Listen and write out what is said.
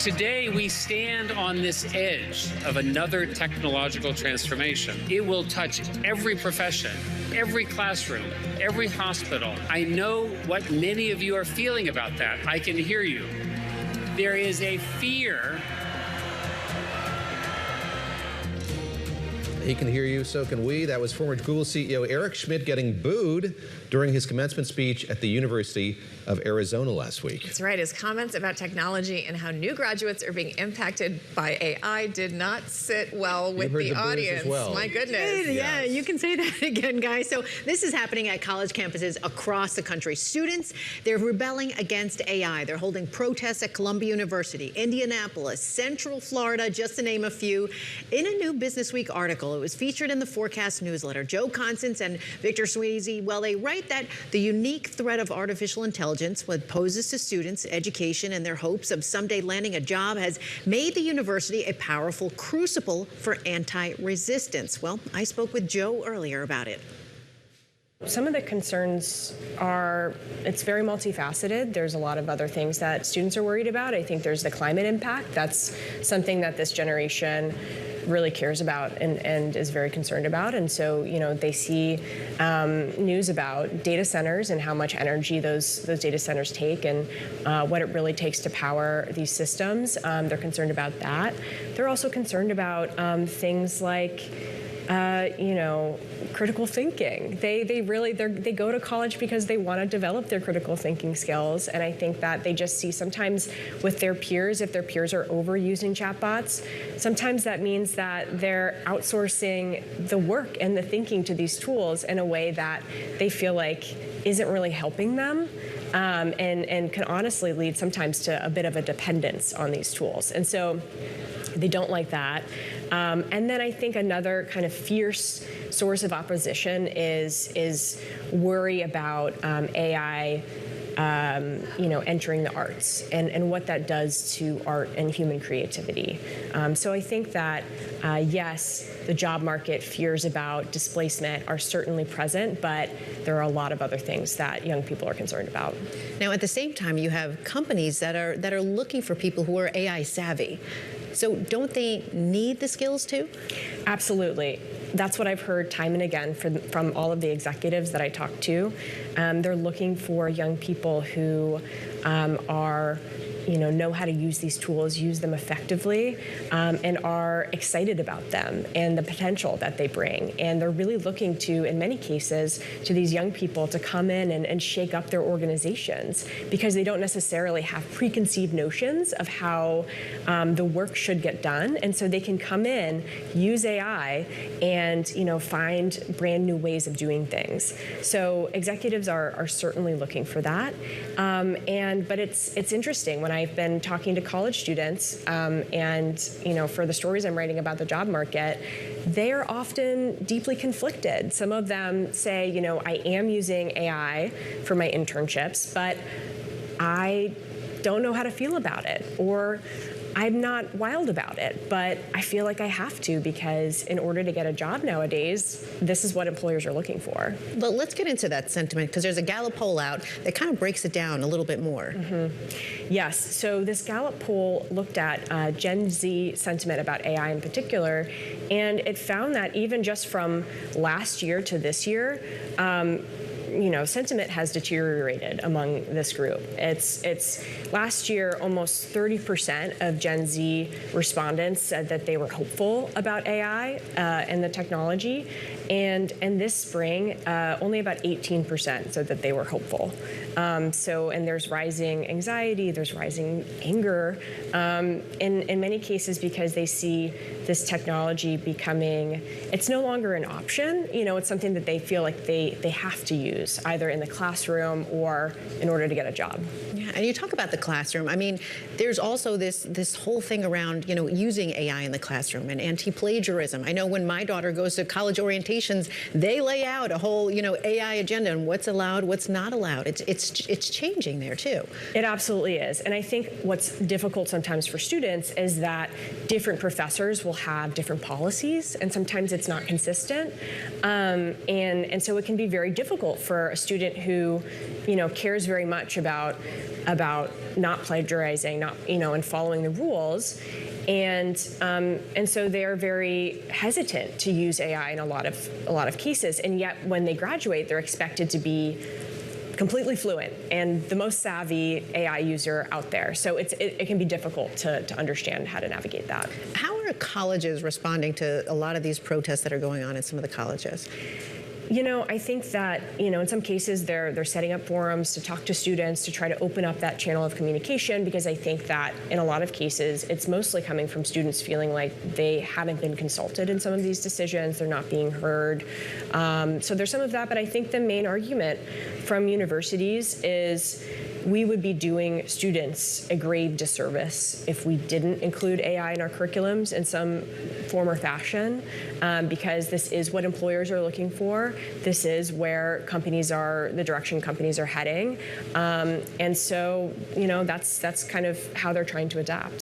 Today, we stand on this edge of another technological transformation. It will touch every profession, every classroom, every hospital. I know what many of you are feeling about that. I can hear you. There is a fear. He can hear you, so can we. That was former Google CEO Eric Schmidt getting booed during his commencement speech at the University of Arizona last week. That's right. His comments about technology and how new graduates are being impacted by AI did not sit well with the audience. As well. My goodness. Yeah, you can say that again, guys. So this is happening at college campuses across the country. Students, they're rebelling against AI. They're holding protests at Columbia University, Indianapolis, Central Florida, just to name a few. In a new Business Week article, it was featured in the Forecast newsletter. Joe Constantz and Victor Sweezy, well, they write that the unique threat of artificial intelligence, what poses to students, education, and their hopes of someday landing a job has made the university a powerful crucible for anti-resistance. Well, I spoke with Joe earlier about it. Some of the concerns are, it's very multifaceted. There's a lot of other things that students are worried about. I think there's the climate impact. That's something that this generation really cares about and is very concerned about. And so, you know, they see news about data centers and how much energy those data centers take and what it really takes to power these systems. They're concerned about that. They're also concerned about things like, you know, critical thinking. They go to college because they want to develop their critical thinking skills. And I think that they just see sometimes with their peers, if their peers are overusing chatbots, sometimes that means that they're outsourcing the work and the thinking to these tools in a way that they feel like isn't really helping them. And can honestly lead sometimes to a bit of a dependence on these tools. And so they don't like that. And then I think another kind of fierce source of opposition is worry about AI you know, entering the arts and what that does to art and human creativity. So I think that, yes, the job market fears about displacement are certainly present, but there are a lot of other things that young people are concerned about. Now, at the same time, you have companies that are looking for people who are AI savvy. So don't they need the skills too? Absolutely. That's what I've heard time and again from all of the executives that I talk to. They're looking for young people who are, you know how to use these tools, use them effectively, and are excited about them and the potential that they bring. And they're really looking to, in many cases, to these young people to come in and shake up their organizations because they don't necessarily have preconceived notions of how the work should get done. And so they can come in, use AI, and find brand new ways of doing things. So executives are certainly looking for that. But it's interesting when I've been talking to college students and for the stories I'm writing about the job market, they are often deeply conflicted. Some of them say, I am using AI for my internships, but I don't know how to feel about it, or I'm not wild about it, but I feel like I have to because in order to get a job nowadays, this is what employers are looking for. But let's get into that sentiment because there's a Gallup poll out that kind of breaks it down a little bit more. Mm-hmm. Yes, so this Gallup poll looked at Gen Z sentiment about AI in particular, and it found that even just from last year to this year, sentiment has deteriorated among this group. It's last year, almost 30% of Gen Z respondents said that they were hopeful about AI and the technology. And this spring, only about 18% said that they were hopeful. And there's rising anxiety, there's rising anger, in many cases because they see this technology becoming, it's no longer an option. It's something that they feel like they have to use, either in the classroom or in order to get a job. Yeah, and you talk about the classroom. I mean, there's also this whole thing around, using AI in the classroom and anti-plagiarism. I know when my daughter goes to college orientations, they lay out a whole, AI agenda and what's allowed, what's not allowed. It's changing there too. It absolutely is. And I think what's difficult sometimes for students is that different professors will have different policies and sometimes it's not consistent. And so it can be very difficult for for a student who, cares very much about not plagiarizing, and following the rules. And so they're very hesitant to use AI in a lot of cases. And yet when they graduate, they're expected to be completely fluent and the most savvy AI user out there. So it can be difficult to understand how to navigate that. How are colleges responding to a lot of these protests that are going on in some of the colleges? I think that, in some cases they're setting up forums to talk to students to try to open up that channel of communication, because I think that in a lot of cases it's mostly coming from students feeling like they haven't been consulted in some of these decisions, they're not being heard. So there's some of that, but I think the main argument from universities is we would be doing students a grave disservice if we didn't include AI in our curriculums in some form or fashion, because this is what employers are looking for. This is where the direction companies are heading. And so, that's kind of how they're trying to adapt.